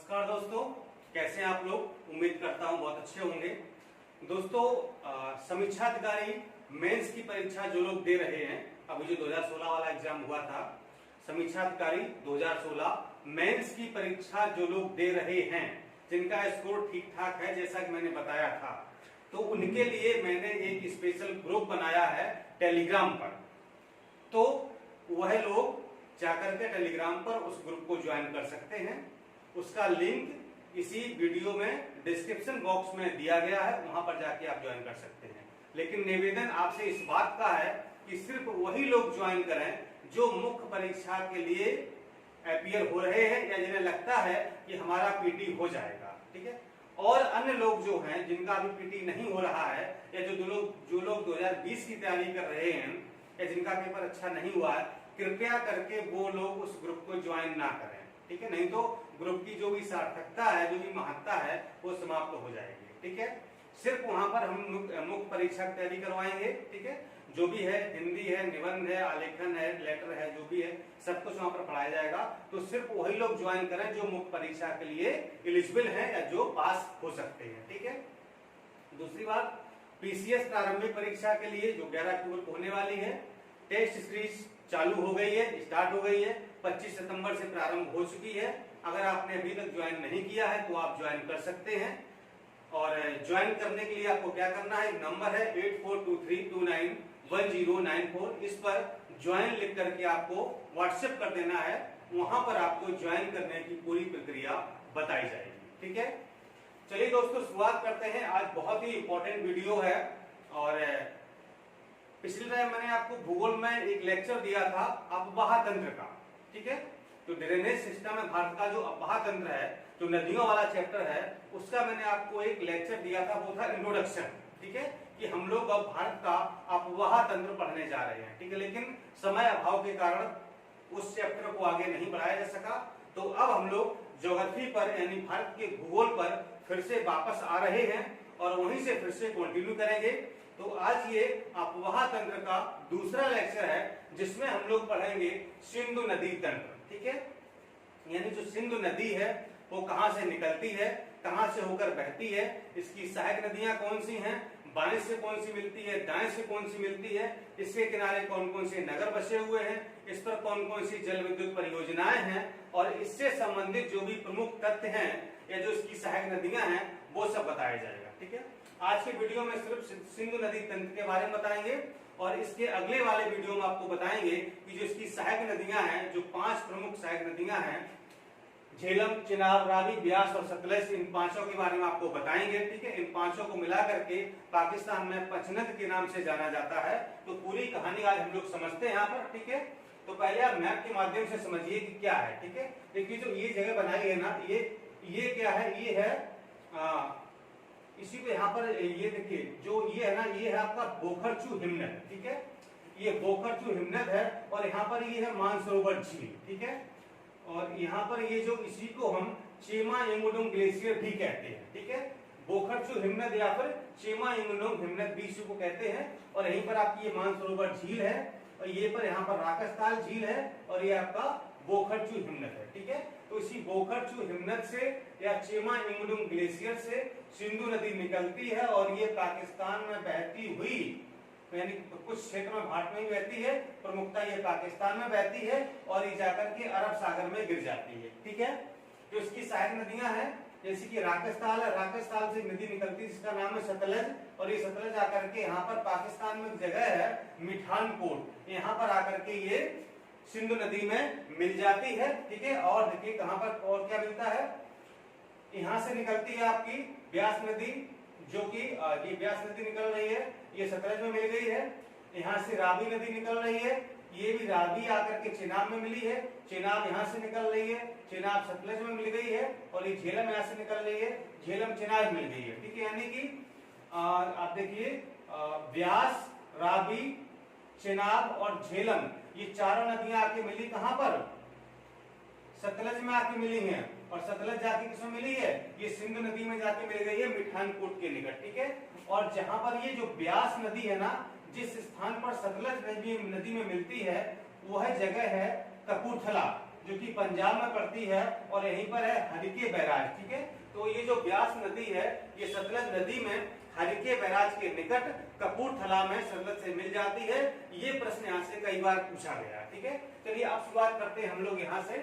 नमस्कार दोस्तों, कैसे हैं आप लोग। उम्मीद करता हूं बहुत अच्छे होंगे। दोस्तों, समीक्षा अधिकारी मेंस की परीक्षा जो लोग दे रहे हैं, अभी जो 2016 वाला एग्जाम हुआ था, समीक्षा अधिकारी 2016 मेंस की परीक्षा जो लोग दे रहे हैं, जिनका स्कोर ठीक ठाक है जैसा कि मैंने बताया था, तो उनके लिए मैंने एक स्पेशल ग्रुप बनाया है टेलीग्राम पर। तो वह लोग जाकर के टेलीग्राम पर उस ग्रुप को ज्वाइन कर सकते हैं। उसका लिंक इसी वीडियो में डिस्क्रिप्शन बॉक्स में दिया गया है, वहां पर जाके आप ज्वाइन कर सकते हैं। लेकिन निवेदन आपसे इस बात का है कि सिर्फ वही लोग ज्वाइन करें जो मुख्य परीक्षा के लिए अपीयर हो रहे हैं या जिन्हें लगता है कि हमारा पीटी हो जाएगा, ठीक है। और अन्य लोग जो हैं जिनका अभी पीटी नहीं हो रहा है या जो लोग 2020 की तैयारी कर रहे हैं या जिनका पेपर अच्छा नहीं हुआ है, कृपया करके वो लोग उस ग्रुप को ज्वाइन ना करें, ठीक है। नहीं तो ग्रुप की जो भी सार्थकता है, जो भी महत्ता है, वो समाप्त हो जाएगी, ठीक है। सिर्फ वहां पर हम मुख्य परीक्षा की तैयारी करवाएंगे, ठीक है। जो भी है, हिंदी है, निबंध है, आलेखन है, लेटर है, जो भी है, सब कुछ वहां पर पढ़ाया जाएगा। तो सिर्फ वही लोग ज्वाइन करें जो मुख्य परीक्षा के लिए एलिजिबल है या जो पास हो सकते हैं, ठीक है। दूसरी बात, पीसीएस प्रारंभिक परीक्षा के लिए जो 11 अक्टूबर को होने वाली है, टेस्ट सीरीज चालू हो गई है, स्टार्ट हो गई है, 25 सितंबर से प्रारंभ हो चुकी है। अगर आपने अभी तक ज्वाइन नहीं किया है तो आप ज्वाइन कर सकते हैं। और ज्वाइन करने के लिए आपको क्या करना है, नंबर है 8423291094, इस पर ज्वाइन लिख करके आपको व्हाट्सएप कर देना है। वहां पर आपको ज्वाइन करने की पूरी प्रक्रिया बताई जाएगी, ठीक है। चलिए दोस्तों, शुरुआत करते हैं। आज बहुत ही इंपॉर्टेंट वीडियो है। और पिछले टाइम मैंने आपको भूगोल में एक लेक्चर दिया था अपवाह तंत्र का, ठीक है। जो ड्रेनेज सिस्टम है भारत का, जो अपवाह तंत्र है, जो नदियों वाला चैप्टर है, उसका मैंने आपको एक लेक्चर दिया था, वो था इंट्रोडक्शन, ठीक है। कि हम लोग अब भारत का अपवाह तंत्र पढ़ने जा रहे हैं, ठीक है। लेकिन समय अभाव के कारण उस चैप्टर को आगे नहीं बढ़ाया जा सका। तो अब हम लोग ज्योग्राफी पर यानी भारत के भूगोल पर फिर से वापस आ रहे हैं और वहीं से फिर से कंटिन्यू करेंगे। तो आज ये अपवाह तंत्र का दूसरा लेक्चर है, जिसमें हम लोग पढ़ेंगे सिंधु नदी तंत्र, ठीक है। यानी जो सिंधु नदी है वो कहां से निकलती है, कहां से होकर बहती है, इसकी सहायक नदियां कौन सी हैं, बाएं से कौन सी मिलती है, दाएं से कौन सी मिलती है, इसके किनारे कौन कौन से नगर बसे हुए हैं, इस पर कौन कौन सी जल विद्युत परियोजनाएं हैं, और इससे संबंधित जो भी प्रमुख तथ्य हैं या जो इसकी सहायक नदियां हैं, वो सब बताया जाएगा, ठीक है। आज के वीडियो में सिर्फ सिंधु नदी तंत्र के बारे में बताएंगे और इसके अगले वाले वीडियो में आपको बताएंगे कि जो इसकी सहायक नदियां हैं, जो 5 प्रमुख सहायक नदियां हैं, झेलम, चिनाब, रावी, ब्यास और सतलज, इन पांचों के बारे में आपको बताएंगे, ठीक है। इन पांचों को मिला करके पाकिस्तान में पंचनद के नाम से जाना जाता है। तो पूरी कहानी आज हम लोग समझते हैं यहाँ पर, ठीक है। तो पहले आप मैप के माध्यम से समझिए कि क्या है, ठीक है। देखिए जो ये जगह बनाई है ना, ये क्या है, ये है इसी पे यहाँ पर ये देखिए, जो ये है ना, ये है आपका बोखरचू हिमनद, ठीक है। ये बोखरचू हिमनद है और यहाँ पर ये है मानसरोवर झील, ठीक है। और यहाँ पर ये जो इसी को हम चेमा यंगुडोंग ग्लेशियर भी कहते हैं, ठीक है। बोखरचू हिमनद या फिर चेमा यंगुडोंग हिमनद भी इसी को कहते हैं। और यहीं पर आपकी ये मानसरोवर झील है और ये पर यहाँ पर राकसताल झील है और ये आपका बोखरचू हिमनद है, ठीक है। तो इसी बोखरचू हिमनद से या चेमा यंगुडोंग ग्लेशियर से सिंधु नदी निकलती है और ये पाकिस्तान में बहती हुई, यानी कुछ क्षेत्र में भारत में ही बहती है, प्रमुखता ये पाकिस्तान में बहती है और ये जाकर के अरब सागर में गिर जाती है, ठीक है। जो इसकी सहायक नदियां हैं, जैसे कि राकसताल है, राकसताल से नदी निकलती है जिसका नाम है सतलज, और ये सतलज आकर के यहाँ पर पाकिस्तान में जगह है मिठानकोट, यहाँ पर आकर के ये सिंधु नदी में मिल जाती है, ठीक है। और देखिए कहां पर और क्या मिलता है, यहां से निकलती है आपकी ब्यास नदी, जो कि ये ब्यास नदी निकल रही है, ये सतलज में मिल गई है। यहाँ से रावी नदी निकल रही है, ये भी रावी आकर के चेनाब में मिली है, चेनाब यहाँ से निकल रही है, चेनाब सतलज में मिल गई है, और ये झेलम यहाँ से निकल रही है, झेलम चेनाब मिल गई है, ठीक है। यानी कि आप देखिए ब्यास, रावी, चेनाब और झेलम, ये चारों नदियां आके मिली कहां पर, सतलज में आके मिली हैं। और सतलज जाके किसमें मिली है, ये सिंधु नदी में जाके मिल गई है मिठानकोट के निकट, ठीक है। और जहां पर ये जो ब्यास नदी है ना, जिस स्थान पर सतलज नदी में मिलती है, वह जगह है कपूरथला, जो कि पंजाब में पड़ती है, और यहीं पर है हरिके बैराज। ठीक है, तो ये जो ब्यास नदी है ये सतलज नदी में हरिके बैराज के निकट कपूरथला में सतलज से मिल जाती है। ये प्रश्न यहाँ से कई बार पूछा गया। ठीक है, चलिए अब शुरुआत करते हैं हम लोग यहाँ से।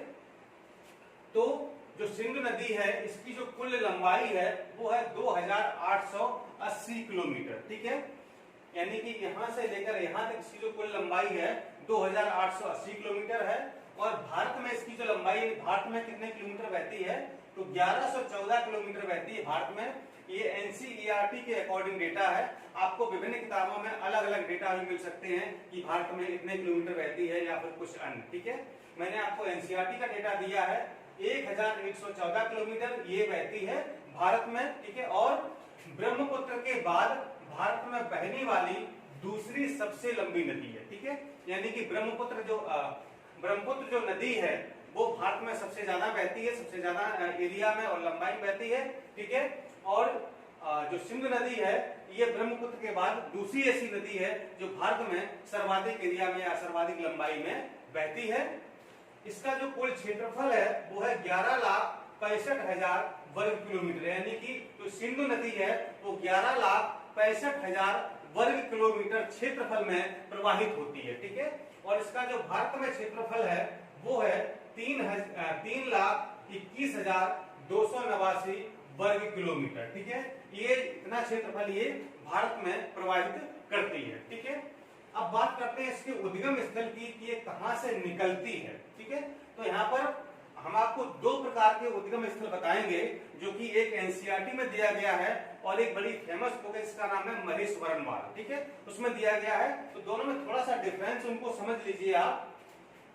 तो जो सिंधु नदी है इसकी जो कुल लंबाई है वो है 2880 किलोमीटर। ठीक है, यानी कि यहाँ से लेकर यहाँ तक इसकी जो कुल लंबाई है 2880 किलोमीटर है। और भारत में इसकी जो लंबाई है, भारत में कितने किलोमीटर बहती है, तो 1114 किलोमीटर बहती है भारत में। ये एनसीईआरटी के अकॉर्डिंग डेटा है। आपको विभिन्न किताबों में अलग अलग डेटा भी मिल सकते हैं कि भारत में इतने किलोमीटर बहती है या फिर कुछ अन्य। ठीक है, मैंने आपको एनसीईआरटी का डेटा दिया है 1114 किलोमीटर ये बहती है भारत में। ठीक है, और ब्रह्मपुत्र के बाद भारत में बहने वाली दूसरी सबसे लंबी नदी है। ठीक है, यानी कि ब्रह्मपुत्र जो नदी है वो भारत में सबसे ज्यादा बहती है, सबसे ज्यादा एरिया में और लंबाई में बहती है। ठीक है, और जो सिंधु नदी है ये ब्रह्मपुत्र के बाद दूसरी ऐसी नदी है जो भारत में सर्वाधिक एरिया में या सर्वाधिक लंबाई में बहती है। इसका जो कुल क्षेत्रफल है वो है 11,65,000 वर्ग किलोमीटर, यानी कि जो सिंधु नदी है वो 11,65,000 वर्ग किलोमीटर क्षेत्रफल में प्रवाहित होती है। ठीक है, और इसका जो भारत में क्षेत्रफल है वो है 3,21,289 वर्ग किलोमीटर। ठीक है, ये इतना क्षेत्रफल ये भारत में प्रवाहित करती है। ठीक है, अब बात करते हैं इसके उद्गम स्थल की कि ये कहां से निकलती है। ठीक है, तो यहाँ पर हम आपको दो प्रकार के उद्गम स्थल बताएंगे जो कि एक एनसीईआरटी में दिया गया है और एक बड़ी फेमस बुक है जिसका नाम है महेश्वरनवाल। ठीक है, उसमें दिया गया है, तो दोनों में थोड़ा सा डिफरेंस उनको समझ लीजिए आप।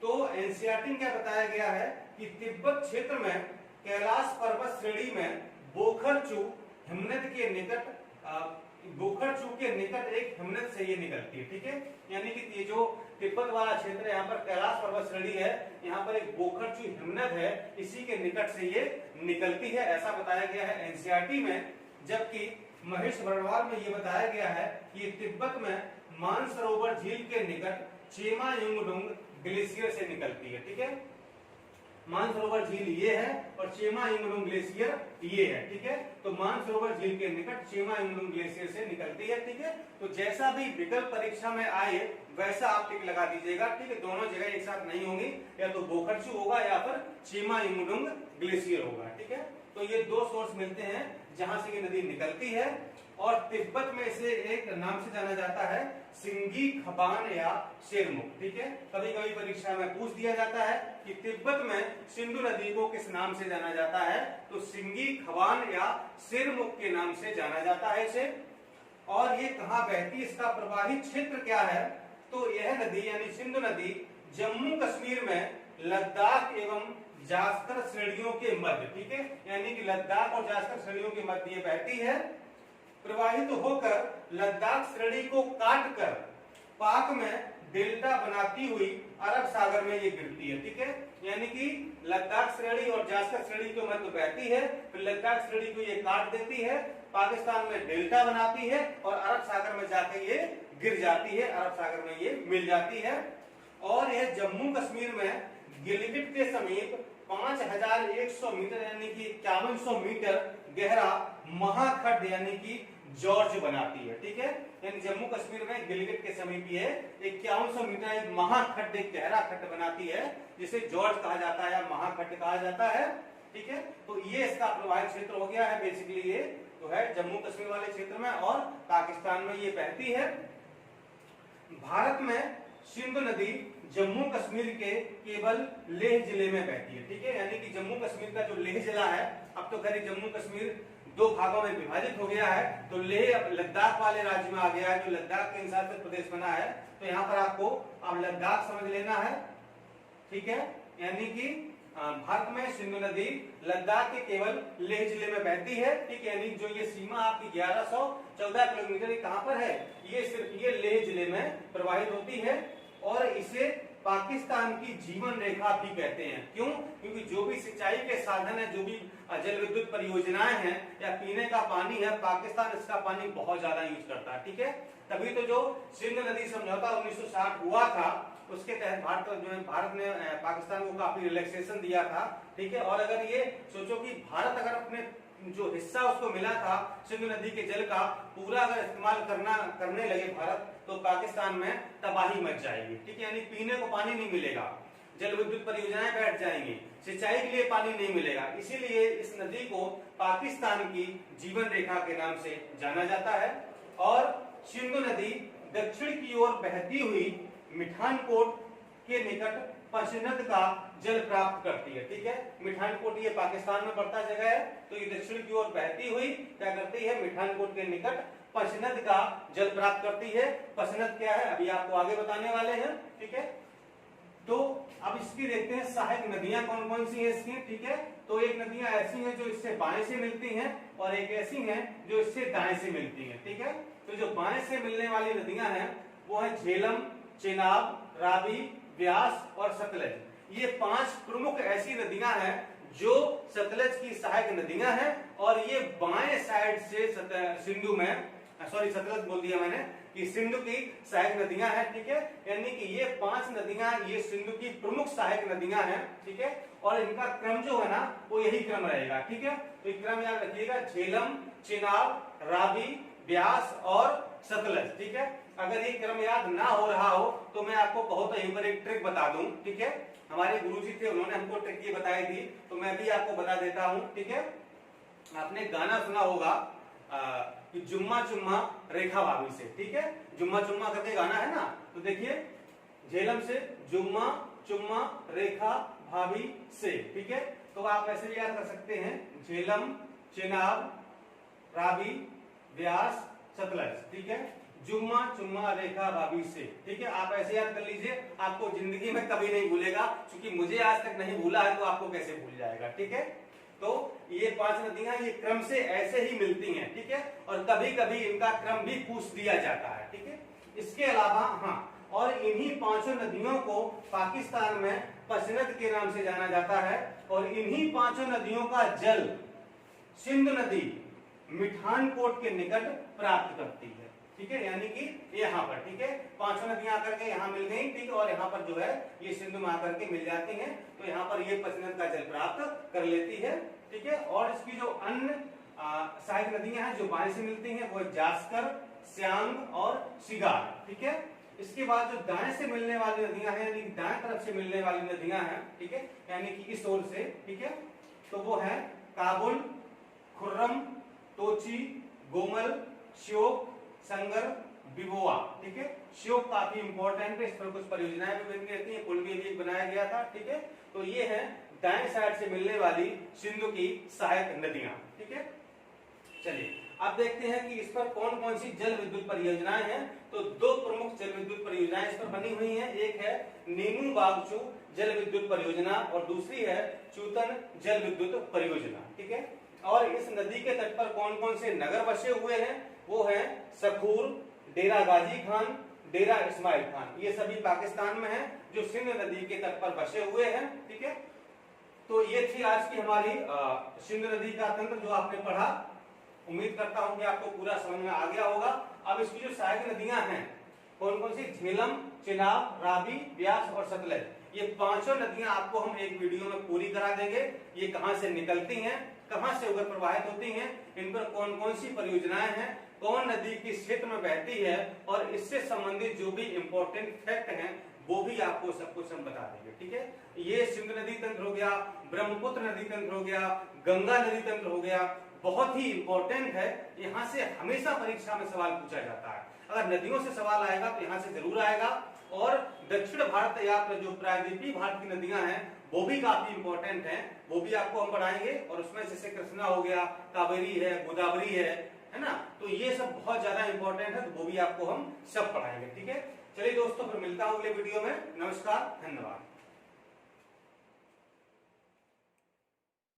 तो एनसीईआरटी में क्या बताया गया है कि तिब्बत क्षेत्र में कैलाश पर्वत श्रेणी में बोखरचू हिमनद के निकट एक हिमनद से ये निकलती है। ठीक है, यानी कि ये जो तिब्बत वाला क्षेत्र है यहाँ पर कैलाश पर्वत श्रेणी है, यहाँ पर एक बोखरचू हिमनद है, इसी के निकट से ये निकलती है, ऐसा बताया गया है एनसीईआरटी में। जबकि महेश्वरनवाल में ये बताया गया है कि तिब्बत में मानसरोवर झील के निकट चेमायुंगडुंग ग्लेशियर से निकलती है। ठीक है, मानसरोवर झील ये है और चेमायुंगडुंग ग्लेशियर ये है। ठीक है, तो मानसरोवर झील के निकट चेमायुंगडुंग ग्लेशियर से निकलती है। ठीक है, तो जैसा भी विकल्प परीक्षा में आए वैसा आप टिक लगा दीजिएगा। ठीक है, दोनों जगह एक साथ नहीं होंगी, या तो बोखरचू होगा या फिर चेमायुंगडुंग ग्लेशियर होगा। ठीक है, तो ये दो सोर्स मिलते हैं जहां से ये नदी निकलती है। और तिब्बत में इसे एक नाम से जाना जाता है सिंगी खबान या शेरमुख। ठीक है, कभी कभी परीक्षा में पूछ दिया जाता है कि तिब्बत में सिंधु नदी को किस नाम से जाना जाता है, तो सिंगी खबान या शेरमुख के नाम से जाना जाता है इसे। और ये कहाँ बहती, इसका प्रवाहित क्षेत्र क्या है, तो यह नदी यानी सिंधु नदी जम्मू कश्मीर में लद्दाख एवं जास्कर श्रेणियों के मध्य, ठीक है, यानी कि लद्दाख और जास्कर श्रेणियों के मध्य ये बहती है। प्रवाहित होकर लद्दाख श्रेणी को काटकर पाक में डेल्टा बनाती हुई अरब सागर में ये गिरती है। ठीक है, यानी कि लद्दाख श्रेणी और जास्कर श्रेणी के मध्य बहती है, फिर लद्दाख श्रेणी को ये काट देती है, पाकिस्तान में डेल्टा बनाती है और अरब सागर में जाके ये गिर जाती है, अरब सागर में ये मिल जाती है। और यह जम्मू कश्मीर में गिलगित के समीप 5100 मीटर यानी कि 5100 मीटर गहरा महाखड्ड यानी कि जॉर्ज बनाती है। ठीक है, यानी जम्मू कश्मीर में गिलगित के समीप ये 5100 मीटर एक महाखड्ड, एक गहरा खड्ड बनाती है जिसे जॉर्ज कहा जाता है या महाखड्ड कहा जाता है। ठीक है, तो ये इसका प्रवाहित क्षेत्र हो गया है। बेसिकली ये तो है जम्मू कश्मीर वाले क्षेत्र में और पाकिस्तान में ये बहती है। भारत में सिंधु नदी जम्मू कश्मीर के केवल लेह जिले में बहती है। ठीक है, यानी कि जम्मू कश्मीर का जो लेह जिला है, अब तो खैर जम्मू कश्मीर दो भागों में विभाजित हो गया है, तो लेह अब लद्दाख वाले राज्य में आ गया है, जो लद्दाख के हिसाब से प्रदेश बना है। तो यहाँ पर आपको अब लद्दाख समझ लेना है। ठीक है, यानी कि भारत में सिंधु नदी लद्दाख के केवल लेह जिले में बहती है। ठीक है, यानी जो ये सीमा आपकी 1114 किलोमीटर कहाँ पर है, ये सिर्फ ये लेह जिले में प्रवाहित होती है। और इसे पाकिस्तान की जीवन रेखा भी कहते हैं। क्यों? क्योंकि जो भी सिंचाई के साधन है, जो भी जल विद्युत परियोजनाएं हैं या पीने का पानी है, पाकिस्तान इसका पानी बहुत ज्यादा यूज करता है। ठीक है, तभी तो जो सिंध नदी समझौता 1960 हुआ था उसके तहत भारत ने पाकिस्तान को काफी रिलैक्सेशन दिया था, ठीक है। और अगर ये सोचो कि भारत अगर अपने जो हिस्सा उसको मिला था सिंधु नदी के जल का पूरा अगर इस्तेमाल करने लगे भारत, तो पाकिस्तान में तबाही मच जाएगी, ठीक है। यानी पीने को पानी नहीं मिलेगा, जल विद्युत परियोजनाएं बैठ जाएंगी, सिंचाई के लिए पानी नहीं मिलेगा। इसीलिए इस नदी को पाकिस्तान की जीवन रेखा के नाम से जाना जाता है। और सिंधु नदी दक्षिण की ओर बहती हुई मिठानकोट के निकट पंचनद का जल प्राप्त करती है, ठीक है। मिठानकोट ये पाकिस्तान में पड़ता जगह है, तो ये दक्षिण की ओर बहती हुई क्या करती है, मिठानकोट के निकट पंचनद का जल प्राप्त करती है। पंचनद क्या है अभी आपको आगे बताने वाले हैं, ठीक है। तो अब इसकी देखते हैं सहायक नदियां कौन कौन सी है इसकी, ठीक है। तो एक नदियां ऐसी हैं जो इससे बाएं से मिलती हैं और एक ऐसी हैं जो इससे दाएं से मिलती हैं, ठीक है। तो जो बाएं से मिलने वाली नदियां हैं वो है झेलम, चेनाब, रावी, व्यास और सतलज। ये 5 प्रमुख ऐसी नदियां हैं जो सतलज की सहायक नदियां हैं और ये बाएं साइड से सिंधु में, सॉरी सतलज बोल दिया मैंने, कि सिंधु की सहायक नदियां हैं, ठीक है। यानी कि ये 5 नदियां ये सिंधु की प्रमुख सहायक नदियां हैं, ठीक है। और इनका क्रम जो है ना वो यही क्रम रहेगा, ठीक है। तो ये क्रम याद रखिएगा, झेलम, चेनाब, रावी, व्यास और सतलज, ठीक है। अगर ये क्रम याद ना हो रहा हो तो मैं आपको बहुत यहीं पर एक ट्रिक बता दूं, ठीक है। हमारे गुरुजी थे, उन्होंने हमको ट्रिक ये बताई थी, तो मैं भी आपको बता देता हूं, ठीक है। आपने गाना सुना होगा कि जुम्मा चुम्मा रेखा भाभी से, ठीक है। जुम्मा चुम्मा करके गाना है ना, तो देखिए झेलम से जुम्मा चुम्मा रेखा भाभी से, ठीक है। तो आप ऐसे भी याद कर सकते हैं, झेलम, चेनाब, रावी, व्यास, सतलज, ठीक है। जुम्मा चुम्मा रेखा भाभी से, ठीक है। आप ऐसे याद कर लीजिए, आपको जिंदगी में कभी नहीं भूलेगा, क्योंकि मुझे आज तक नहीं भूला है तो आपको कैसे भूल जाएगा, ठीक है। तो ये 5 नदियां ये क्रम से ऐसे ही मिलती हैं, ठीक है। और कभी कभी इनका क्रम भी पूछ दिया जाता है, ठीक है। इसके अलावा हाँ, और इन्हीं 5 नदियों को पाकिस्तान में पंचनद के नाम से जाना जाता है और इन्हीं 5 नदियों का जल सिंधु नदी मिठानकोट के निकट प्राप्त करती है, ठीक है। यानी कि यहाँ पर, ठीक है, 5 नदियां आकर के यहाँ मिल गई, ठीक है। और यहाँ पर जो है ये सिंधु में आकर के मिल जाती हैं, तो यहाँ पर ये पंचनद का जल प्राप्त कर लेती है, ठीक है। और इसकी जो अन्य सहायक नदियां हैं जो बाएं से मिलती हैं वो जास्कर, श्यांग और शिगार, ठीक है। इसके बाद जो दाएं से मिलने वाली नदियां हैं, यानी दाएं तरफ से मिलने वाली नदियां हैं, ठीक है, यानी कि इस ओर से, ठीक है, तो वो है काबुल, खुर्रम, तोची, गोमल, श्योक, संगर, बिबोआ, ठीक है। श्योक काफी इंपॉर्टेंट है, इस पर कुछ परियोजनाएं भी बनी रहती हैं, पुल भी एक बनाया गया था, ठीक है। तो ये है दाएं साइड से मिलने वाली सिंधु की सहायक नदियां, ठीक है। चलिए अब देखते हैं कि इस पर कौन कौन सी जल विद्युत परियोजनाएं हैं। तो 2 प्रमुख जल विद्युत परियोजनाएं इस पर बनी हुई हैं, एक है नीमू बागचू जल विद्युत परियोजना और दूसरी है चूतन जल विद्युत परियोजना, ठीक है। और इस नदी के तट पर कौन कौन से नगर बसे हुए हैं, वो है सखूर, डेरा गाजी खान, डेरा इस्माइल खान। ये सभी पाकिस्तान में हैं जो सिंध नदी के तट पर बसे हुए हैं, ठीक है। तो ये थी आज की हमारी सिंध नदी का तंत्र जो आपने पढ़ा। उम्मीद करता हूं कि आपको पूरा समझ में आ गया होगा। अब इसकी जो सहायक नदियां हैं कौन कौन सी, झेलम, चेनाब, रावी, व्यास और सतलज, ये 5 नदियां आपको हम एक वीडियो में पूरी करा देंगे। ये कहां से निकलती हैं, कहां से होकर प्रवाहित होती हैं, इन पर कौन कौन सी परियोजनाएं हैं, कौन नदी किस क्षेत्र में बहती है और इससे संबंधित जो भी इंपॉर्टेंट फैक्ट हैं वो भी आपको सब कुछ हम बता देंगे, ठीक है। ये सिंध नदी तंत्र हो गया, ब्रह्मपुत्र नदी तंत्र हो गया, गंगा नदी तंत्र हो गया, बहुत ही इंपॉर्टेंट है। यहाँ से हमेशा परीक्षा में सवाल पूछा जाता है। अगर नदियों से सवाल आएगा तो यहाँ से जरूर आएगा। और दक्षिण भारत या जो प्रायद्वीपीय भारत की नदियां हैं वो भी काफी इंपॉर्टेंट हैं, वो भी आपको हम पढ़ाएंगे। और उसमें जैसे कृष्णा हो गया, कावेरी है, गोदावरी है ना, तो ये सब बहुत ज्यादा इंपॉर्टेंट है, तो वो भी आपको हम सब पढ़ाएंगे, ठीक है। चलिए दोस्तों, फिर मिलता हूं अगले वीडियो में। नमस्कार, धन्यवाद।